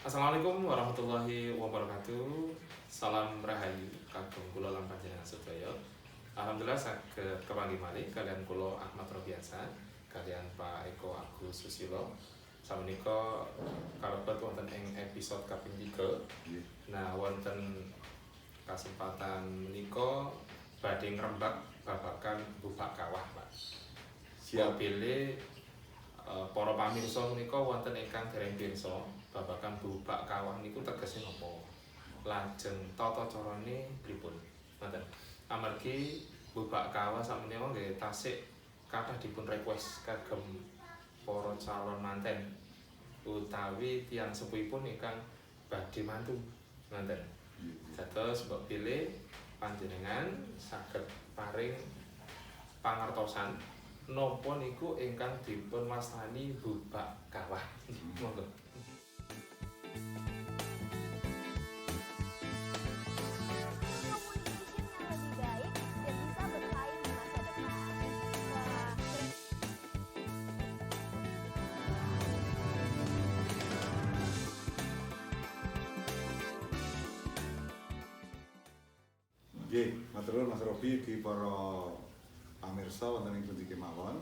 Assalamualaikum warahmatullahi wabarakatuh. Salam rahayu kagem kula lan panjenengan sedaya. Alhamdulillah saged kepanggih malih kalian kula Ahmad Robiansa kalian Pak Eko Agus Susilo. Samenika kalebet wonten ing episode kaping 3. Nah, wonten kesempatan menika badhe ngrembak babagan bubak kawah, Pak. Siap pilih para pamirsa menika wonten ingkang dereng pirsa babagan bubak kawah niku tegese napa? Lajeng tata carane pripun? Ngoten. Amargi bubak kawah sakmenika nggih tasih kathah dipun request kagem para calon manten utawi tiyang sepuhipun ingkang badhe mantu. Ngoten. Dados mbok pilih panjenengan saged paring pangertosan napa niku ingkang dipun wastani bubak kawah. Monggo. Nggih, matur nuwun Mas Robi di para pamirsa wonten ing pundi kemawon.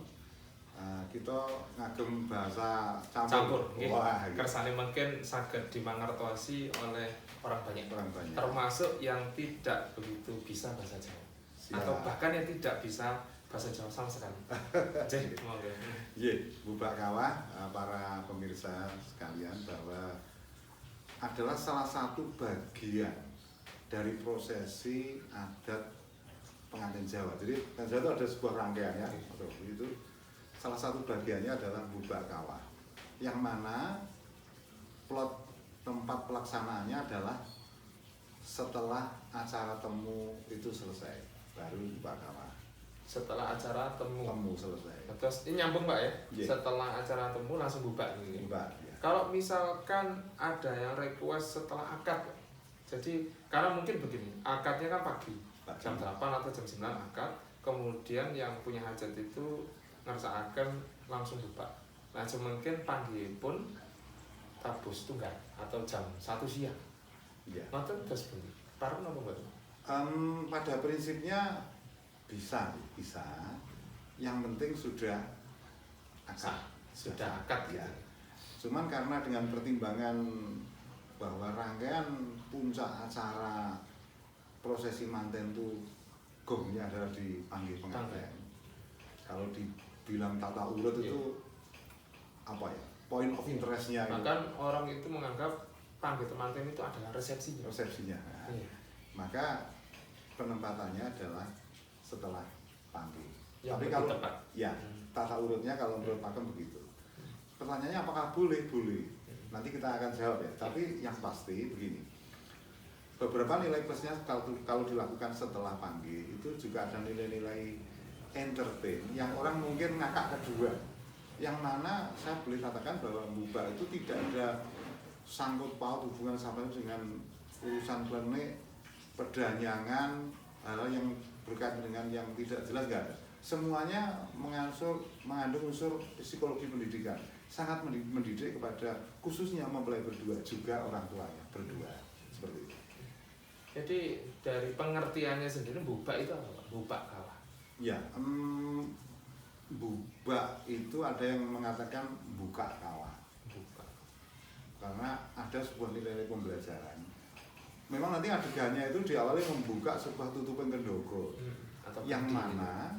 Kita ngagem bahasa campur. Nggih. Wah, Kersane mungkin saged dimangertosi oleh orang banyak. Termasuk yang tidak begitu bisa bahasa Jawa. Siap. Atau bahkan yang tidak bisa bahasa Jawa sama sekali. Jadi, monggo. Nggih, bubak kawah para pemirsa sekalian bahwa adalah salah satu bagian dari prosesi adat pengantin Jawa. Jadi pengantin Jawa itu ada sebuah rangkaian ya. Itu salah satu bagiannya adalah bubak kawah. Yang mana plot tempat pelaksanaannya adalah setelah acara temu itu selesai, baru bubak kawah. Setelah acara temu Selesai. Terus ini nyambung Pak ya? Yeah. Setelah acara temu langsung bubak gitu. Bubak ya. Kalau misalkan ada yang request setelah akad, jadi karena mungkin begini, akadnya kan pagi. Jam 8 atau jam 9 akad, kemudian yang punya hajat itu ngersakaken langsung bubak. Nah, mungkin panggihipun tabus tunggal atau jam 1 siang. Iya. Ngoten terus pundi? Pareng napa mboten? Pada prinsipnya bisa. Yang penting sudah akad. Sudah akad ya. gitu. Cuman karena dengan pertimbangan bahwa rangkaian puncak acara prosesi manten itu gongnya adalah dipanggil pengantin. Kalau dibilang tata urut itu apa ya? Point of interestnya. Bahkan orang itu menganggap panggil temanten itu adalah resepsinya. Nah, iya. Maka penempatannya adalah setelah panggil. Yang Tapi kalau tepat. ya tata urutnya kalau menurut Pakem begitu. Pertanyaannya apakah boleh? Boleh. Nanti kita akan jawab ya. Tapi yang pasti begini. Beberapa nilai plusnya kalau dilakukan setelah panggil itu juga ada nilai-nilai entertain yang orang mungkin ngakak kedua. Yang mana saya boleh katakan bahwa bubak itu tidak ada sangkut paut hubungan sampai dengan urusan klenik, perdanyangan, hal yang berkaitan dengan yang tidak jelas enggak ada. Semuanya mengandung unsur psikologi pendidikan. Sangat mendidik kepada khususnya mempelai berdua juga orang tuanya berdua seperti itu. Jadi dari pengertiannya sendiri bubak itu apa? Bubak kawah. Ya, bubak itu ada yang mengatakan buka kawah. Bubak. Karena ada sebuah nilai pembelajaran. Memang nanti adegannya itu diawali membuka sebuah tutupan kendogo, yang mana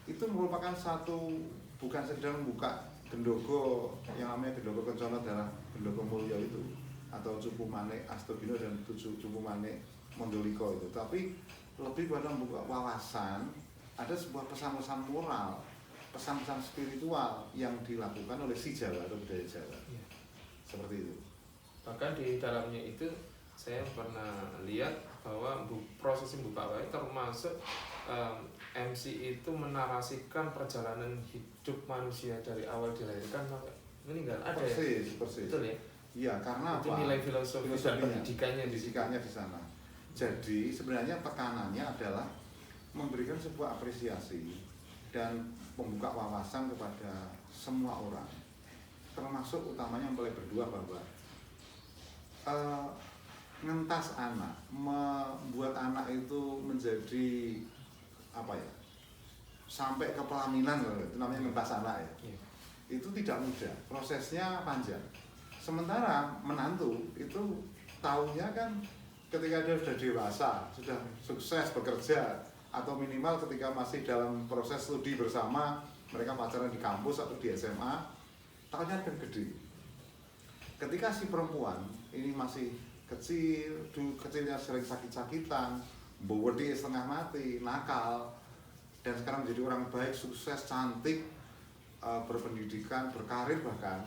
itu merupakan satu bukan sekedar membuka gendogo yang namanya gendogo kencana adalah gendogo mulya itu atau cupu manik Astagina dan cupu manik Mondoliko itu, tapi lebih pada membuka wawasan. Ada sebuah pesan-pesan moral, pesan-pesan spiritual yang dilakukan oleh si Jawa atau budaya Jawa. Iya. Seperti itu. Bahkan di dalamnya itu saya pernah lihat bahwa prosesi bubak kawah termasuk MC itu menarasikan perjalanan hidup manusia dari awal dilahirkan sampai meninggal. Ada persis. Betul ya? Iya, karena itu apa? nilai filosofi dan pendidikannya di sana. Jadi sebenarnya tekanannya adalah memberikan sebuah apresiasi dan membuka wawasan kepada semua orang, termasuk utamanya mempelai berdua bahwa eh, ngentas anak, membuat anak itu menjadi apa ya, sampai ke pelaminan, itu namanya ngentas anak ya. Itu tidak mudah, prosesnya panjang. Sementara menantu itu tahunya kan ketika dia sudah dewasa, sudah sukses bekerja, atau minimal ketika masih dalam proses studi bersama, mereka pacaran di kampus atau di SMA, tahunya kan gede. Ketika si perempuan ini masih kecil, dulu kecilnya sering sakit-sakitan, bodi setengah mati, nakal, dan sekarang menjadi orang baik, sukses, cantik, berpendidikan, berkarir bahkan,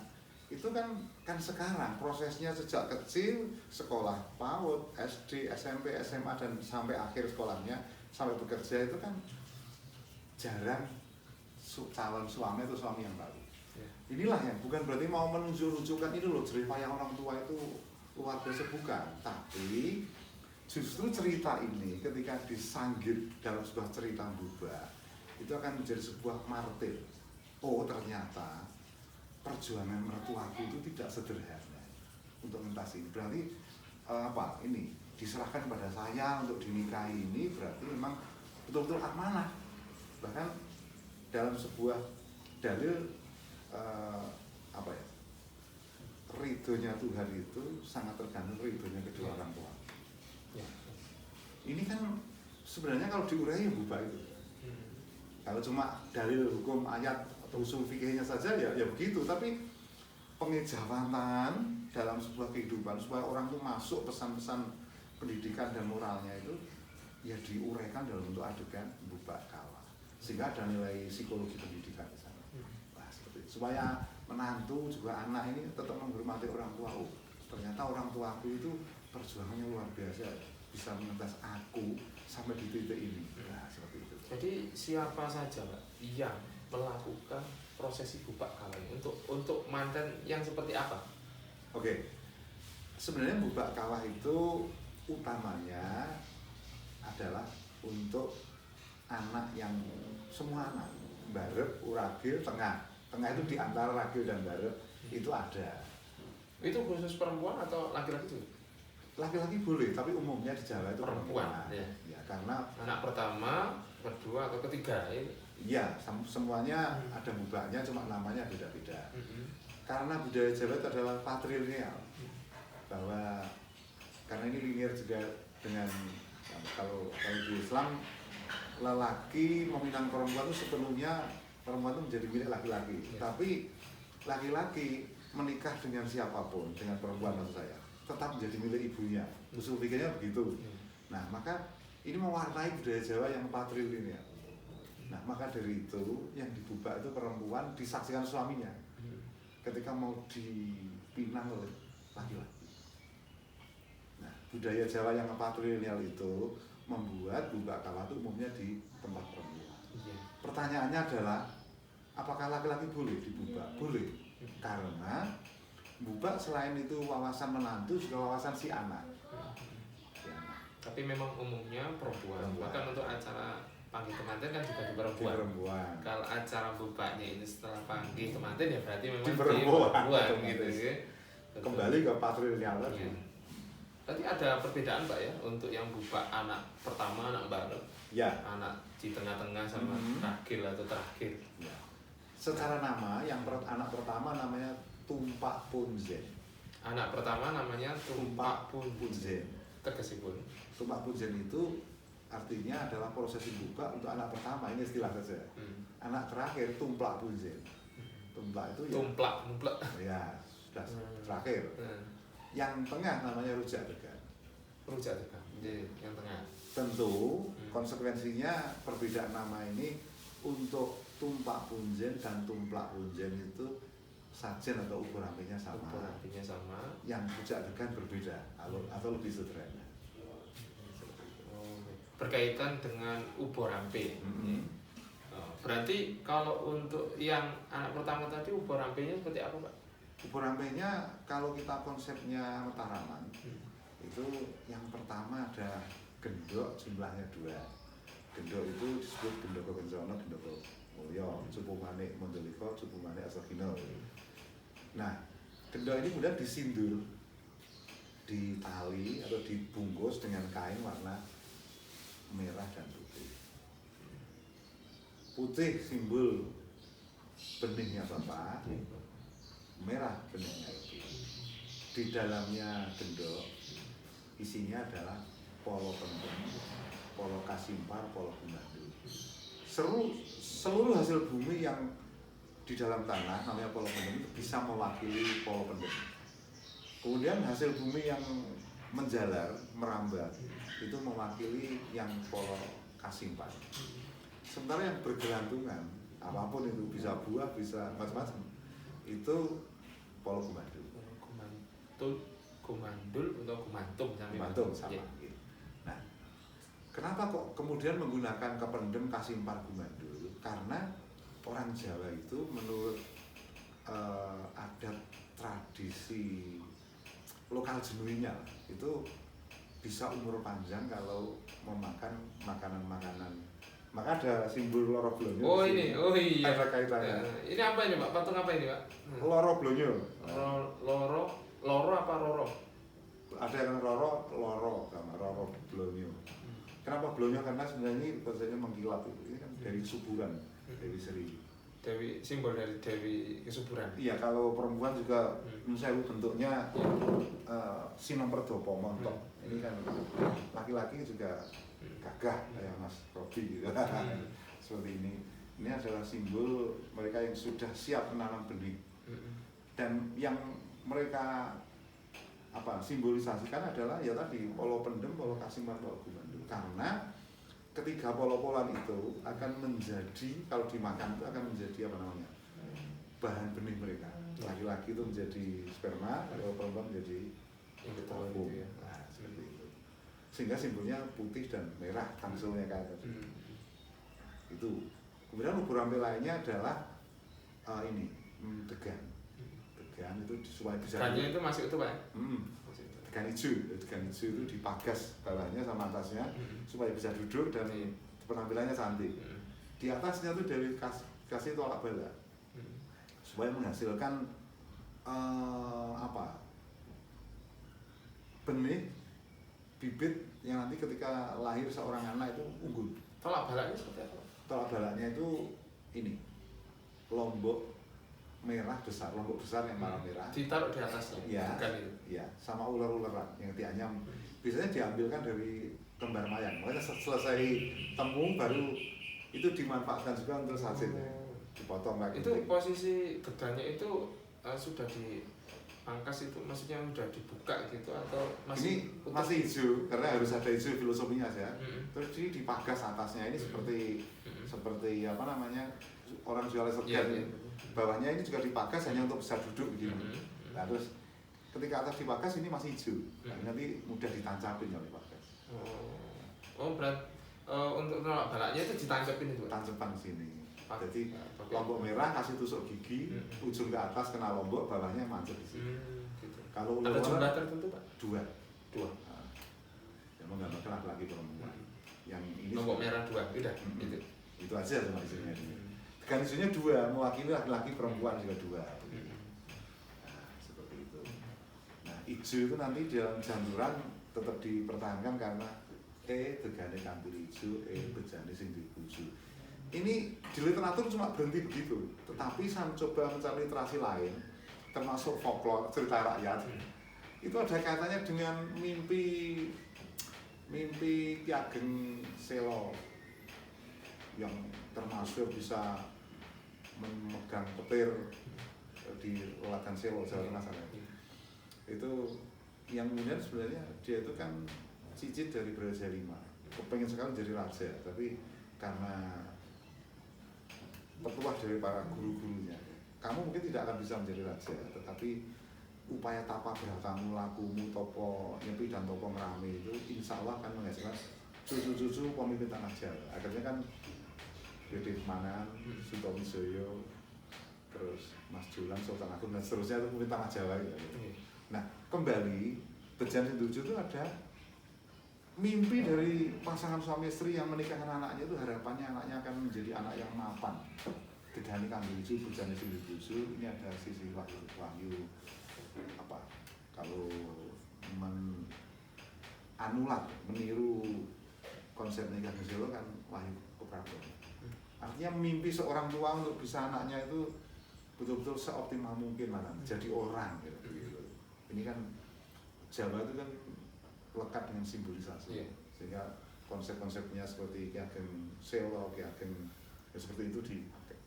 itu kan sekarang prosesnya sejak kecil, sekolah PAUD, SD, SMP, SMA, dan sampai akhir sekolahnya, sampai bekerja itu kan jarang calon suami atau suami yang baru. Inilah yang bukan berarti mau menunjuk-nunjukkan ini loh jerih payah orang tua itu luar biasa, bukan, tapi justru cerita ini ketika disanggit dalam sebuah cerita Buba itu akan menjadi sebuah martir. Oh ternyata perjuangan mertuaku itu tidak sederhana untuk mentas ini. Berarti apa ini diserahkan pada saya untuk dinikahi ini berarti memang betul-betul amanah. Bahkan dalam sebuah dalil apa ya, ridhonya Tuhan itu sangat tergantung ridhonya kedua orang tua. Ini kan sebenarnya kalau diurai ya Buba itu. Kalau cuma dalil hukum ayat atau usul fikihnya saja ya begitu, tapi pengejawatan dalam sebuah kehidupan supaya orang itu masuk pesan-pesan pendidikan dan moralnya itu ya diuraikan dalam bentuk adegan Buba Kala, sehingga ada nilai psikologi pendidikan di sana. Nah, seperti itu. Supaya menantu juga anak ini tetap menghormati orang tua. Oh, ternyata orang tuaku itu perjuangannya luar biasa, bisa mengentas aku sampai di titik ini. Nah, seperti itu. Jadi siapa saja Pak yang melakukan prosesi Buba Kala ini untuk manten yang seperti apa? Oke, sebenarnya Buba Kala itu utamanya adalah untuk anak yang semua anak, barep, uragil, tengah itu di antara ragil dan barep itu ada. Itu khusus perempuan atau laki-laki juga? Laki-laki boleh, tapi umumnya di Jawa itu perempuan. Ya, karena anak pertama, kedua atau ketiga ini. Iya, semuanya ada Bubanya, cuma namanya beda-beda. Karena budaya Jawa itu adalah patrilineal, bahwa karena ini linear juga dengan kalau di Islam lelaki meminang perempuan itu sepenuhnya perempuan itu menjadi milik laki-laki. Tapi laki-laki menikah dengan siapapun, dengan perempuan maksud saya, tetap menjadi milik ibunya. Usul pikirnya begitu. Nah, maka ini mewarnai budaya Jawa yang patrilineal. Nah, maka dari itu yang dibubak itu perempuan disaksikan suaminya ketika mau dipinang oleh laki-laki. Nah, budaya Jawa yang patrilineal itu membuat Buba Kala itu umumnya di tempat perempuan. Pertanyaannya adalah, apakah laki-laki boleh dibubak? Boleh, karena bubak selain itu wawasan menantu juga wawasan si anak. Ya. Tapi memang umumnya perempuan. Bahkan untuk acara panggil temanten kan juga di perempuan. Kalau acara bubaknya ini setelah panggil temanten ya berarti memang di perempuan gitu ya. Kembali ke patrilineal tadi. Berarti ada perbedaan Pak ya untuk yang bubak anak pertama, anak bareng, anak di tengah-tengah sama ragil atau terakhir. Ya. Secara nama, yang anak pertama namanya Tumpak Punzen. Anak pertama namanya Tumpak Punzen. Tegesipun. Tumpak Punzen itu artinya adalah prosesi buka untuk anak pertama, ini istilah saja. Anak terakhir Tumplak Punzen. Tumplak itu ya. Tumplak. Ya, sudah terakhir. Yang tengah namanya Rujak Degan. Rujak Degan. Yang tengah. Tentu konsekuensinya perbedaan nama ini untuk Tumpak Punzen dan Tumplak Punzen itu sajen atau ukur apinya sama. Ukur apinya sama. Yang Rujak Degan berbeda atau lebih sederhana. Berkaitan dengan ubor ampe. Berarti kalau untuk yang anak pertama tadi ubor ampenya seperti apa Pak? Ubor ampenya kalau kita konsepnya Mataraman itu yang pertama ada gendok, jumlahnya 2. Gendok itu disebut Gendoko Kencono, Gendoko Mulyo, Cupu Manik Mondoliko, Cupu Manik Asogino. Nah, gendok ini kemudian disindur ditali atau dibungkus dengan kain warna merah dan putih. Putih simbol benihnya Bapak, merah benihnya Ibu. Di dalamnya gendok isinya adalah polo pendem, polo kasimpar, polo gumandul. Seluruh hasil bumi yang di dalam tanah namanya polo pendem itu bisa mewakili polo pendem. Kemudian hasil bumi yang menjalar, merambat itu mewakili yang polo kasimpar. Sementara yang bergelantungan, apapun itu bisa buah, bisa macam-macam, itu polo gumandul. Gumandul atau gumantum sama. Nah, kenapa kok kemudian menggunakan kependem kasimpar gumandul? Karena orang Jawa itu menurut adat tradisi lokal Jenuinya itu bisa umur panjang kalau memakan makanan-makanan. Maka ada simbol loro blonyo. Oh ini, oh iya. Ada kaitannya. Ini apa ini Pak? Patung apa ini Pak? Loro blonyo. Loro apa roro? Ada yang loro sama loro blonyo. Kenapa blonyo? Karena sebenarnya ini konsepnya mengkilap itu. Ini kan dari kesuburan, Dewi Sri. Dewi, simbol dari Dewi kesuburan. Iya, kalau perempuan juga misalnya bentuknya Sinomperdopo montok. Ini kan laki-laki juga gagah kayak Mas Robi gitu. Seperti ini. Ini adalah simbol mereka yang sudah siap menanam benih. Dan yang mereka simbolisasikan adalah ya tadi polo pendem, polo kasimpar, polo gumandul. Karena ketiga polo-polan itu akan menjadi, kalau dimakan itu akan menjadi bahan benih mereka. Laki-laki itu menjadi sperma, kalau perempuan menjadi ovum. Nah, seperti itu. Sehingga simbolnya putih dan merah, tangsulnya kayak tadi. Itu. Kemudian ubur ampil lainnya adalah degan. Degan itu supaya bisa. Degannya itu masuk itu Pak? Degan hijau itu dipagas bawahnya sama atasnya supaya bisa duduk dan penampilannya cantik. Di atasnya tuh dari kasih tolak bala supaya menghasilkan benih bibit yang nanti ketika lahir seorang anak itu unggul. Tolak balanya seperti apa? Tolak balanya itu ini lombok merah besar, lombok besar yang warna merah. Ditaruh di atasnya. Ya, ya, sama ular-ularan yang dianyam. Biasanya diambilkan dari kembar mayang. Makanya selesai temu baru itu dimanfaatkan juga untuk sajinya. Dipotong lagi. Itu posisi degannya itu sudah dipangkas itu, maksudnya sudah dibuka gitu atau masih? Ini masih hijau karena harus ada hijau filosofinya ya. Terus ini dipagas atasnya ini seperti orang jual sergan. Bawahnya ini juga dipagas hanya untuk bisa duduk begini. Nah, terus ketika atas dipagas ini masih hijau. Nanti mudah ditancapin oleh pagas. Untuk nolak balaknya itu ditancapin itu? Tancapan sini. Jadi lombok merah kasih tusuk gigi, ujung ke atas kena lombok, bawahnya mancep di sini. Gitu. Kalau ada jumlah tertentu Pak? Dua. Yang menggambarkan laki-laki perempuan. Yang ini lombok merah dua, udah. Gitu. Itu aja cuma isinya ini. Tegan isunya dua, mewakili laki-laki perempuan juga dua. Nah, seperti itu. Nah, hijau itu nanti dalam janturan tetap dipertahankan karena tegane kampil hijau, bejane sing dibuju. Ini di literatur cuma berhenti begitu, tetapi saya mencoba mencari literasi lain, termasuk folklore, cerita rakyat. Itu ada kaitannya dengan mimpi Ki Ageng Selo yang termasuk bisa memegang petir di Lelagan Selo, Jawa Tengah sana. Itu yang kemudian sebenarnya dia itu kan cicit dari Braja V, kepengen sekali jadi raja, tapi karena petuah dari para guru-gurunya, kamu mungkin tidak akan bisa menjadi raja, tetapi upaya tapa beratamu, lakumu, topo nyepi dan topo ngerami itu insya Allah akan menghasilkan cucu-cucu pemimpin tanah Jawa. Akhirnya kan Dedeh Manan, Sutomijoyo, terus Mas Julan, Sultan Agung dan seterusnya itu pemimpin tanah Jawa gitu. Nah, kembali Bejan Sinduju itu ada mimpi dari pasangan suami istri yang menikahkan anaknya, itu harapannya anaknya akan menjadi anak yang mapan. Tegani Kambuju, Bejane Sinduju, ini ada sisi wahyu kalau anulat, meniru konsepnya Kakang Selo kan Wahyu Keprabon. Artinya mimpi seorang tua untuk bisa anaknya itu betul-betul seoptimal mungkin mana jadi orang gitu. Ini kan Jawa itu kan lekat dengan simbolisasi, sehingga konsep-konsepnya seperti Ki Ageng Selo, Ki Ageng ya seperti itu dipakai.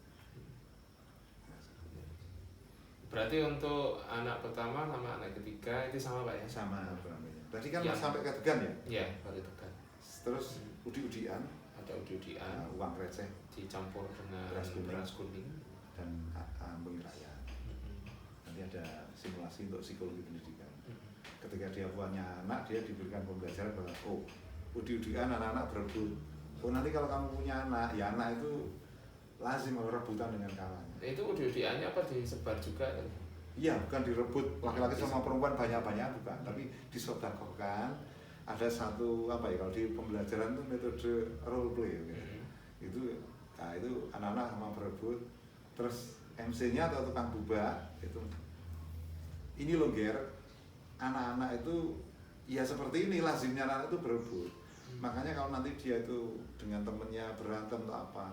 Berarti untuk anak pertama sama anak ketiga itu sama Pak ya? Sama namanya. Berarti kan sampai ke Tegan ya? Iya, baru Tegan. Terus udi-udian, ada udi-udian, uang receh dicampur dengan beras kuning dan ambeng raya. Nanti ada simulasi untuk psikologi pendidikan. Ketika dia punya anak, dia diberikan pembelajaran bahwa udi-udian anak-anak berebut. Nanti kalau kamu punya anak, ya anak itu lazim rebutan dengan kawannya. Itu udi-udiannya apa disebar juga? Iya, bukan direbut laki-laki sama perempuan banyak-banyak, bukan, tapi disodakohkan. Ada satu apa ya, kalau di pembelajaran itu metode role play gitu. Itu anak-anak sama berebut, terus MC-nya atau tukang bubak itu ini loh Ger, anak-anak itu ya seperti ini, lazimnya anak itu berebut. Makanya kalau nanti dia itu dengan temennya berantem atau apa,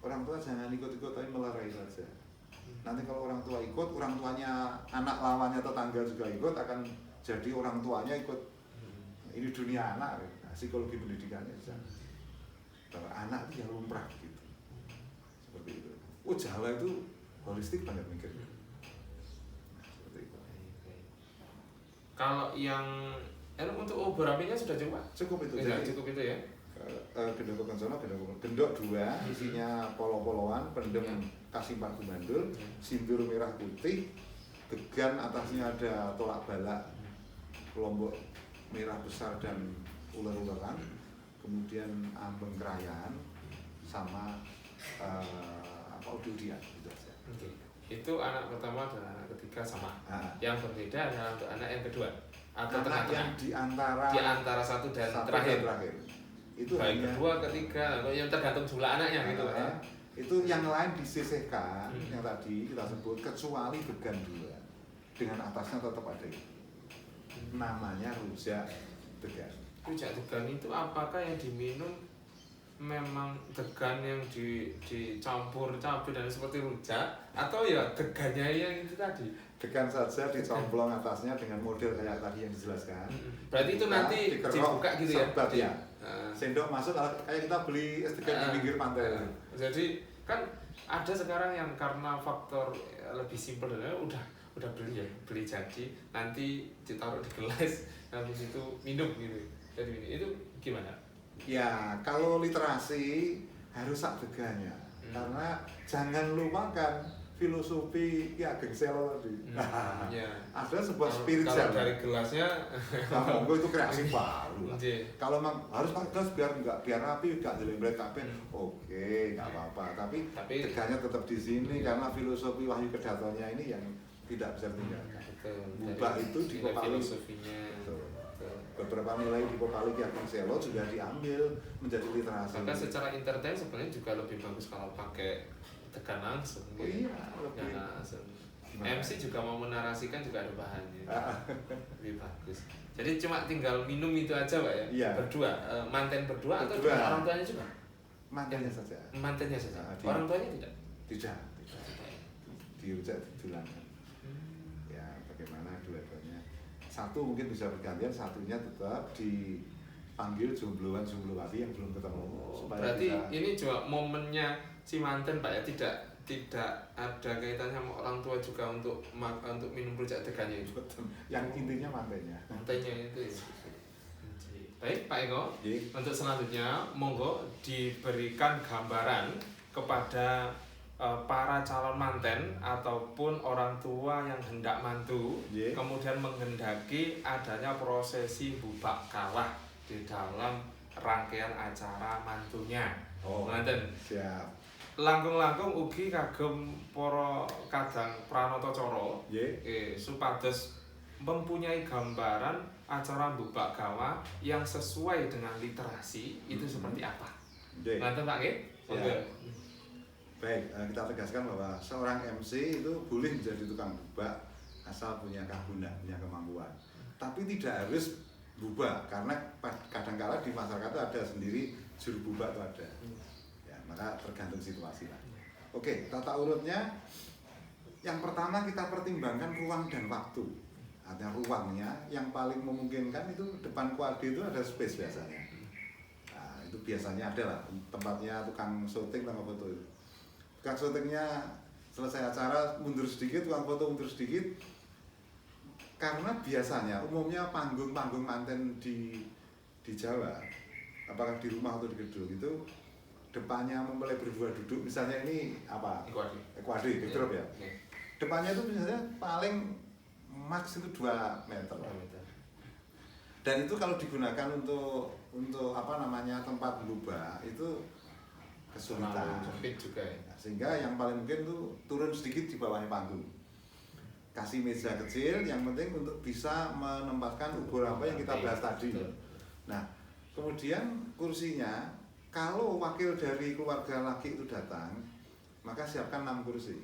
orang tua jangan ikut-ikut tapi melerai saja. Nanti kalau orang tua ikut, orang tuanya anak lawannya tetangga juga ikut, akan jadi orang tuanya ikut. Ini dunia anak, psikologi pendidikannya bahwa anak itu ya lumrah gitu, seperti itu. Jawa itu holistik banget mikirnya. Seperti itu. Kalau yang untuk obor apinya sudah coba? Cukup itu. Jadi, cukup itu ya. Gendok Kencana, gendok 2, isinya polo-poloan, pendem kasih partu mandul, sindur merah putih, degan atasnya ada tolak balak, kelompok merah besar dan ular-ularan, kemudian ambeng kerayaan, sama udi-udian gitu aja. Itu anak pertama dan anak ketiga sama. Yang berbeda adalah untuk anak yang kedua atau anak yang di antara satu dan terakhir. Itu baik kedua, ketiga, yang tergantung jumlah anaknya gitu Pak ya. Itu yang lain disisihkan, yang tadi kita sebut kecuali degan 2, dengan atasnya tetap ada itu. Namanya rujak degan. Rujak degan itu apakah yang diminum memang degan yang dicampur cabai dan seperti rujak, atau ya degannya yang itu tadi? Degan saja dicomplong atasnya dengan model kayak tadi yang dijelaskan. Berarti itu nanti dibuka gitu ya? Sebat, ya. Sendok masuk kayak kita beli es degan di pinggir pantai. Jadi kan ada sekarang yang karena faktor lebih simpel dan udah beli jadi, nanti ditaruh di gelas, habis itu minum gitu. Jadi itu gimana? Ya kalau literasi harus sak degannya, karena jangan lupakan filosofi Ki Ageng Selo tadi. Ada sebuah spiritual. Kalau dari gelasnya, monggo itu kreasi baru. Kalau memang harus pakai gelas biar rapi, nggak jelembret kabeh. Oke, nggak apa-apa. Tapi degannya tetap di sini karena filosofi Wahyu Kedatonya ini yang tidak bisa ditinggalkan. Bubak itu dipopali. Beberapa nilai dipopali Ki Ageng Selo juga diambil menjadi literasi. Maka secara entertain sebenarnya juga lebih bagus kalau pakai tekan langsung. Iya, lebih langsung. MC juga mau menarasikan juga ada bahannya. Lebih bagus. Jadi cuma tinggal minum itu aja Pak ya? Iya. Berdua, manten berdua atau orang tuanya juga? Mantennya saja. Mantennya saja. Orang tuanya tidak? Tidak. Dirujak ditulangan. Ya bagaimana dua-duanya. Satu mungkin bisa bergantian, satunya tetap dipanggil jombloan-jomblowati yang belum ketemu. Berarti ini juga momennya si manten Pak ya, tidak ada kaitannya sama orang tua juga untuk minum rujak degannya itu. Yang intinya mantennya itu ya. Baik Pak Eko, untuk selanjutnya monggo diberikan gambaran kepada para calon manten ataupun orang tua yang hendak mantu, kemudian menghendaki adanya prosesi bubak kawah di dalam rangkaian acara mantunya. Manten. Siap. Langkung-langkung ugi kagem para kadang pranatacara supados mempunyai gambaran acara bubak kawah yang sesuai dengan literasi itu seperti apa. Manten Pak nggih? Baik, kita tegaskan bahwa seorang MC itu boleh menjadi tukang bubak asal punya keahlian, punya kemampuan. Tapi tidak harus bubak, karena kadangkala di masyarakat itu ada sendiri juru bubak itu ada. Ya, maka tergantung situasi lah. Oke, tata urutnya yang pertama kita pertimbangkan ruang dan waktu. Ada ruangnya yang paling memungkinkan itu depan kuadri itu ada space biasanya. Nah, itu biasanya ada lah tempatnya tukang syuting sama foto itu. Tukang syutingnya selesai acara mundur sedikit, tukang foto mundur sedikit. Karena biasanya umumnya panggung-panggung manten di Jawa, apakah di rumah atau di gedung itu depannya mempelai berdua duduk, misalnya ini apa? Kuadri, backdrop ya. Depannya itu biasanya paling max itu 2 meter. Dan itu kalau digunakan untuk apa namanya tempat berubah itu kesulitan. Sempit juga ya. Sehingga yang paling mungkin tuh turun sedikit di bawahnya panggung. Kasih meja kecil, yang penting untuk bisa menempatkan ubur apa yang kita bahas tadi. Nah, kemudian kursinya, kalau wakil dari keluarga laki itu datang, maka siapkan 6 kursi.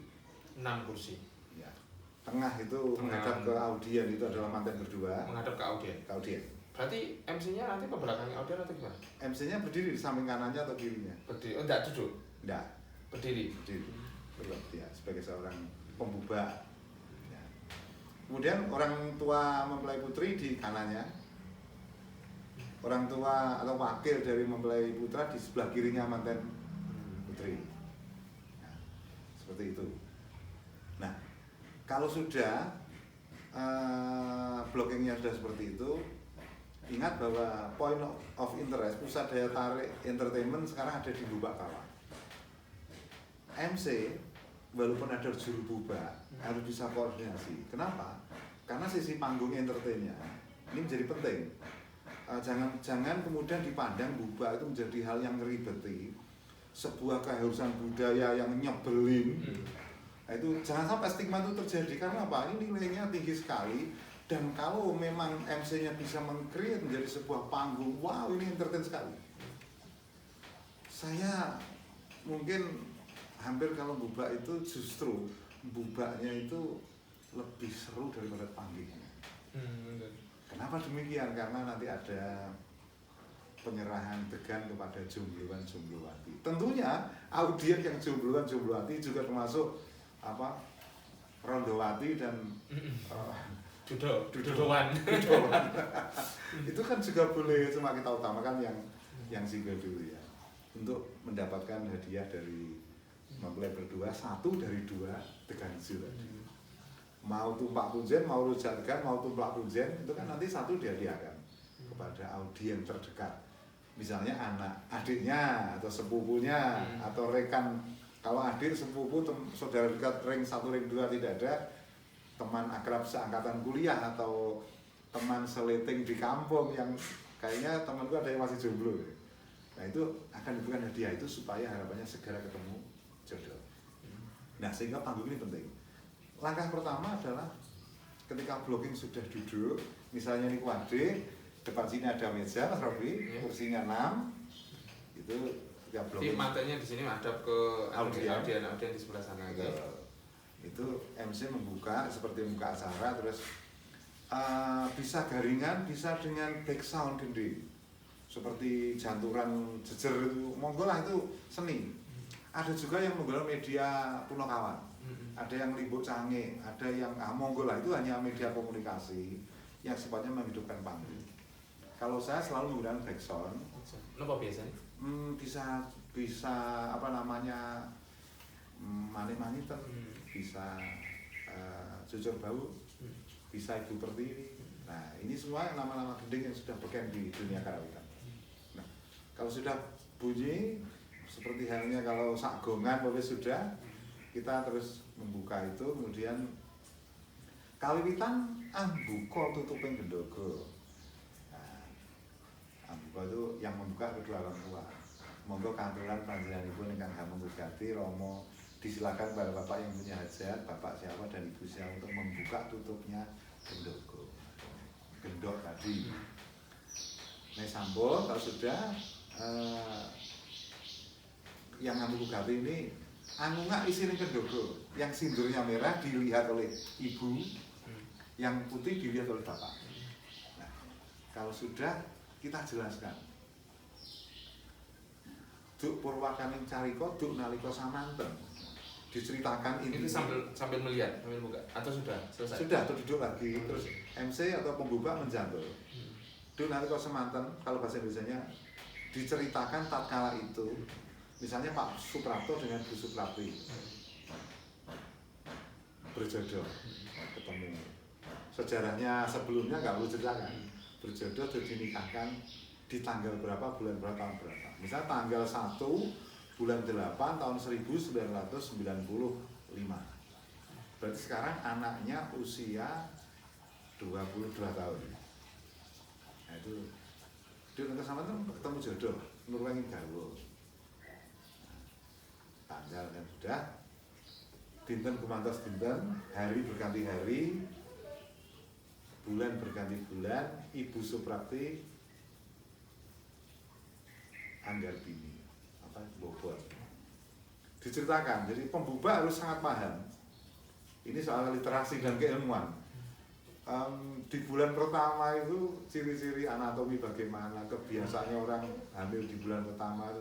6 kursi. Ya. Tengah itu menghadap ke audien, itu adalah manten berdua. Menghadap ke audien. Ke audien. Berarti MC-nya nanti ke belakangnya audien atau gimana? MC-nya berdiri di samping kanannya atau kirinya? Berdiri. Oh, enggak duduk. Enggak. Berdiri. Berdiri. Ya, sebagai seorang pembubak. Ya. Kemudian orang tua mempelai putri di kanannya. Orang tua atau wakil dari mempelai putra di sebelah kirinya manten putri. Nah, seperti itu. Nah, kalau sudah blockingnya sudah seperti itu, ingat bahwa point of interest, pusat daya tarik entertainment sekarang ada di Bubak Kawah. MC, walaupun ada juru bubak, harus bisa koordinasi. Kenapa? Karena sisi panggung entertainnya ini menjadi penting. Jangan kemudian dipandang bubak itu menjadi hal yang ngeribeti, sebuah keharusan budaya yang nyebelin. Nah, itu jangan sampai stigma itu terjadi, karena apa? Ini nilainya tinggi sekali, dan kalau memang MC-nya bisa meng-create menjadi sebuah panggung, wow, ini entertain sekali. Saya mungkin hampir kalau bubak itu justru bubaknya itu lebih seru daripada panggungnya. Kenapa demikian? Karena nanti ada penyerahan degan kepada jombloan-jomblowati. Tentunya audien yang jombloan-jomblowati juga termasuk apa? Rondowati dan Dudowan. Itu kan juga boleh, cuma kita utamakan yang single dulu ya. Untuk mendapatkan hadiah dari mempelai berdua, 1 dari 2 degan hijau tadi. Mau tumpak punjen, mau rujak degan, mau tumpak punjen, itu kan nanti 1 dihadiahkan kepada audien terdekat. Misalnya anak, adiknya, atau sepupunya, atau rekan. Kalau adik, sepupu, saudara dekat, ring 1, ring 2 tidak ada, teman akrab seangkatan kuliah, atau teman seleting di kampung yang kayaknya temanku ada yang masih jomblo. Nah, itu akan diberikan hadiah itu supaya harapannya segera ketemu jodoh. Nah, sehingga panggung ini penting. Langkah pertama adalah ketika blocking sudah duduk, misalnya ini kuadri, depan sini ada meja, Mas Robi, kursinya 6, itu ketika blocking. Jadi mantenya di sini menghadap ke audien di sebelah sana. Itu MC membuka seperti membuka acara, terus bisa garingan, bisa dengan back sound gede, seperti janturan jejer itu, monggo lah, itu seni. Ada juga yang menggunakan media punakawan, ada yang limbuk canggih, ada yang monggo lah, itu hanya media komunikasi yang sifatnya menghidupkan panggung. Kalau saya selalu menggunakan back sound. Kenapa biasanya? Bisa apa namanya, mani-maniten, bisa jujur bau, bisa ibu pertiwi. Nah, ini semua nama-nama gending yang sudah beken di dunia karawitan. Nah, kalau sudah bunyi seperti halnya kalau sagongan sudah, kita terus membuka itu, kemudian kawiwitan buka tutuping gendogo. Nah, buka itu yang membuka kedua orang tua. Monggo kanturan panjenenganipun ingkang hamung gugati Romo, disilakan kepada bapak yang punya hajat, bapak siapa dan ibu siapa, untuk membuka tutupnya gendogo. Gendok tadi. Nah, sambung kalau sudah yang hamung gugati ini nggak isinya gendogo, yang sindurnya merah dilihat oleh ibu, yang putih dilihat oleh bapak. Nah, Kalau sudah, kita jelaskan. Duk purwakaning carika duk nalika samanten. Diceritakan Itu sambil melihat, sambil buka atau sudah selesai? Sudah, terus duduk lagi, terus MC atau pembuka menjantul. Duk nalika semanten, kalau bahasa Indonesianya diceritakan tatkala itu, misalnya Pak Suprapto dengan Bu Suprapti berjodoh, ketemu. Sejarahnya sebelumnya nggak perlu ceritakan, berjodoh terus dinikahkan di tanggal berapa, bulan berapa, tahun berapa. Misalnya tanggal 1 bulan 8 tahun 1995. Berarti sekarang anaknya usia 22 tahun. Nah itu dia nanti sama itu ketemu jodoh, nurwangin garwo. Tanggal kan sudah, dinten gumantos dinten, hari berganti hari, bulan berganti bulan, Ibu Suprapti Anggarbini apa Bogor. Diceritakan, jadi pembuka harus sangat paham. Ini soal literasi dan keilmuan. Di bulan pertama itu ciri-ciri anatomi bagaimana, kebiasaannya orang hamil di bulan pertama,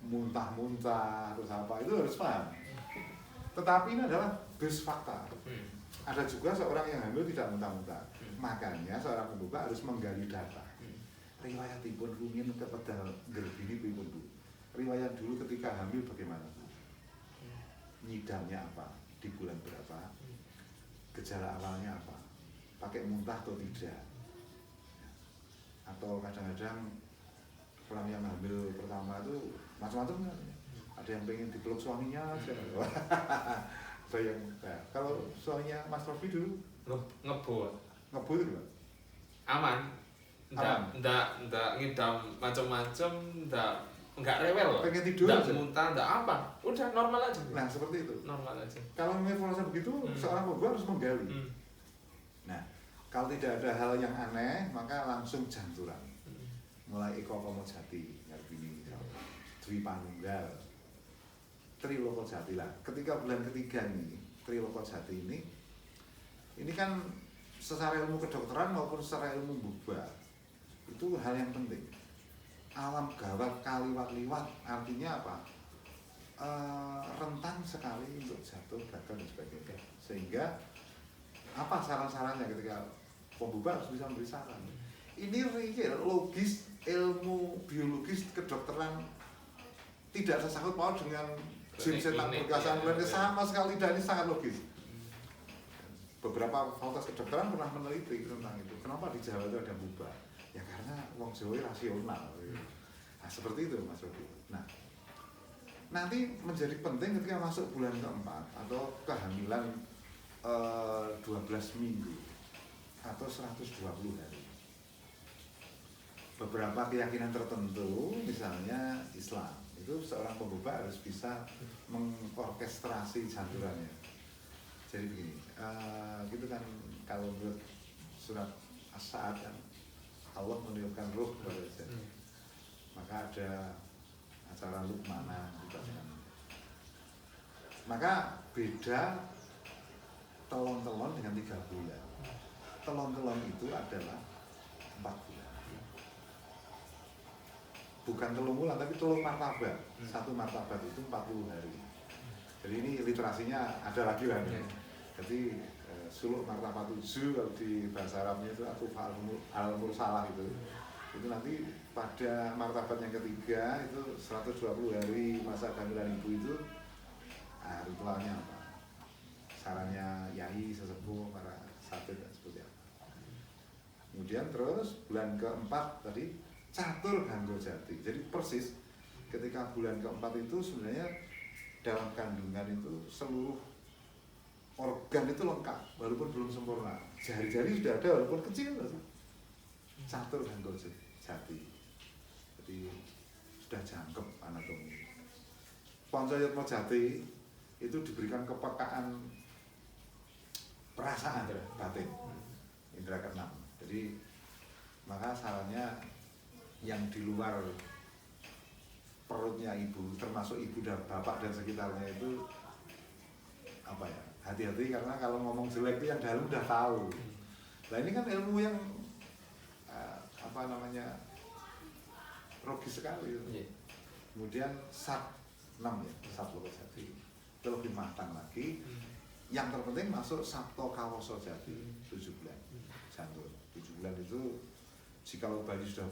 muntah-muntah, terus apa, itu harus paham. Tetapi ini adalah base fakta. Ada juga seorang yang hamil tidak muntah-muntah. Makanya seorang pembuka harus menggali data. Riwayatipun rumiyin kepada Anggarbini pripun Bu? Riwayat dulu ketika hamil bagaimana Bu? Nyidamnya apa? Di bulan berapa? Gejala awalnya apa? Pakai muntah atau tidak? Atau kadang-kadang orang yang hamil pertama itu macam-macam kan? Ada yang pengen dipeluk suaminya aja. Ada yang kalau suaminya Mas Rofi dulu ngebut itu gimana? aman, ndak ngidam macam-macam, nggak rewel loh, pengen tidur ndak aja. muntah, ndak apa, udah normal aja. Nah seperti itu. Normal aja. Kalau informasi begitu, seorang pembuat harus menggali. Nah, kalau tidak ada hal yang aneh, maka langsung janturan. Mulai Eko Komojati, Anggarbini, Dwi Panunggal, Triloko Jati lah. Ketika bulan ketiga ini, Triloko Jati ini kan secara ilmu kedokteran maupun secara ilmu buba itu hal yang penting. Alam gawat kaliwat-liwat artinya apa? Rentan sekali untuk jatuh, gagal dan sebagainya. Sehingga apa saran-sarannya ketika pembuka harus bisa memberi saran. Ini real, logis, ilmu biologis kedokteran tidak sesangkut paut dengan jin setan perkasaan klinis sama sekali, dan ini sangat logis. Beberapa fakultas kedokteran pernah meneliti tentang itu. Kenapa di Jawa itu ada buba? Ya karena wong Jawa rasional. Nah seperti itu Mas Robi. Nah nanti menjadi penting ketika masuk bulan keempat atau kehamilan 12 minggu atau 120 hari. Beberapa keyakinan tertentu, misalnya Islam, itu seorang pembuka harus bisa mengorkestrasi janturannya. Jadi begini, gitu kan kalau menurut surat As-Sa'ad kan Allah meniupkan ruh kepada kita. Maka ada acara Lukmana gitu kan. Maka beda telon-telon dengan 3 bulan. Telon-telon itu adalah 4 bulan. Bukan telung bulan, tapi telung martabat. Satu martabat itu 40 hari. Jadi ini literasinya ada lagi lah. Jadi suluk martabat 7 kalau di bahasa Arabnya itu atufal al-mursalah itu nanti pada martabat yang ketiga itu 120 hari masa kehamilan ibu itu ritualnya apa? Sarannya yai, sesepuh, para satid dan seperti apa. Kemudian terus bulan keempat tadi catur ganggo jati. Jadi persis ketika bulan keempat itu sebenarnya dalam kandungan itu seluruh organ itu lengkap walaupun belum sempurna. Jari-jari sudah ada walaupun kecil. Catur ganggo jati. Jadi sudah jangkep anatomi. Pancayatma jati itu diberikan kepekaan perasaan batin, indra keenam. Jadi maka sarannya yang di luar perutnya ibu, termasuk ibu dan bapak dan sekitarnya itu apa ya, hati-hati karena kalau ngomong jelek itu yang dalam udah tahu. Nah ini kan ilmu yang namanya rogis sekali. Iya. Kemudian sat 6 ya, sat loro jati itu lebih matang lagi. Yang terpenting masuk sabto kawoso jati 7 bulan jantur. 7 bulan itu jikalau bayi sudah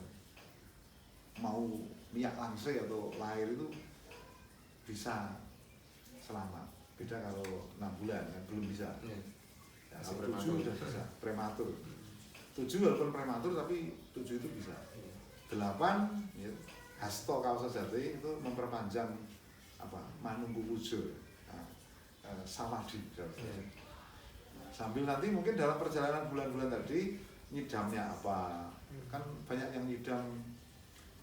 mau miak langsung atau lahir itu bisa selamat. Beda kalau 6 bulan kan belum bisa. Iya. Ya, kalau 7 sudah bisa prematur. 7 walaupun prematur tapi 7 itu bisa. 8 ya, hasto kawoso jati itu memperpanjang manunggu pujo, samadhi. Sambil nanti mungkin dalam perjalanan bulan-bulan tadi nyidamnya apa, kan banyak yang nyidam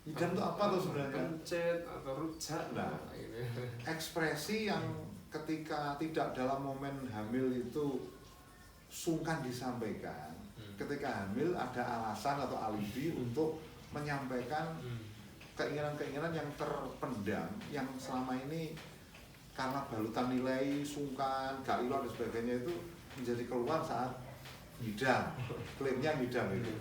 itu apa tuh sebenarnya? Pencet atau rujak. Nah, ekspresi yang ketika tidak dalam momen hamil itu sungkan disampaikan. Ketika hamil ada alasan atau alibi untuk menyampaikan keinginan-keinginan yang terpendam, yang selama ini karena balutan nilai, sungkan, gak ilah dan sebagainya itu menjadi keluar saat ngidam, klaimnya ngidam itu.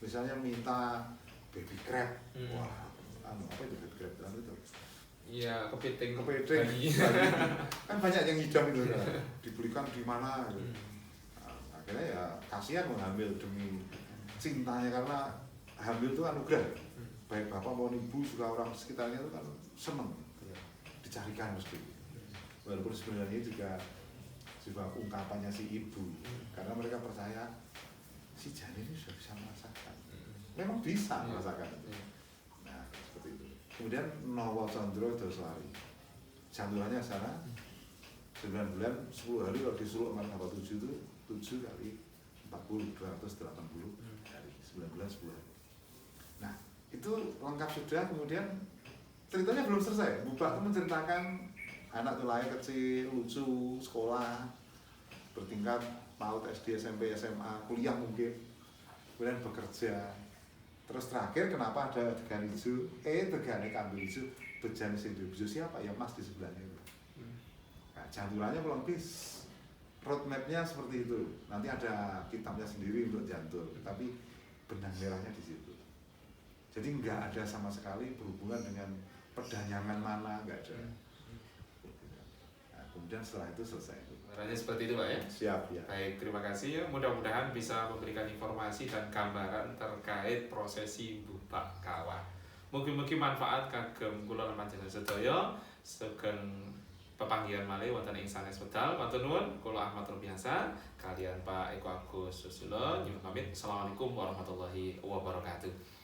Misalnya minta baby crab, wah, apa itu baby crab itu? Iya, kepiting. Kan banyak yang ngidam itu kan, dibelikan di mana gitu. Nah, akhirnya ya kasihan mengambil demi cintanya karena hamil itu anugerah. Baik bapak maupun ibu juga orang sekitarnya itu kan seneng dicarikan mesti. Walaupun sebenarnya juga ungkapannya si ibu, karena mereka percaya si janin ini sudah bisa merasakan. Memang bisa merasakan itu. Nah seperti itu. Kemudian Nawa Condro Doswari, janturannya sana 9 bulan 10 hari kalau disuruh sama 7 itu 7 kali 40 280 hari 9 bulan 10 hari. Nah itu lengkap sudah. Kemudian ceritanya belum selesai. Bupati menceritakan anak tuh lahir kecil, lucu, sekolah, bertingkat PAUD, SD, SMP, SMA, kuliah mungkin, kemudian bekerja. Terus terakhir kenapa ada tegan hijau? Tegane kambing hijau, bejane sing hijau siapa? Ya Mas di sebelahnya itu. Nah, janturannya kurang lebih roadmapnya seperti itu. Nanti ada kitabnya sendiri untuk jantur, tapi benang merahnya di situ. Jadi nggak ada sama sekali berhubungan dengan perdanyangan mana, nggak ada. Nah, kemudian setelah itu selesai. Caranya seperti itu Pak ya? Siap ya. Baik, terima kasih. Mudah-mudahan bisa memberikan informasi dan gambaran terkait prosesi bubak kawah. Mugi-mugi manfaat kagem kula lan panjenengan sedaya. Sugeng pepanggihan malih wonten ing sanes wedal. Matur nuwun, kula Ahmad Rubiasa kalian Pak Eko Agus Susilo nyuwun pamit. Assalamualaikum warahmatullahi wabarakatuh.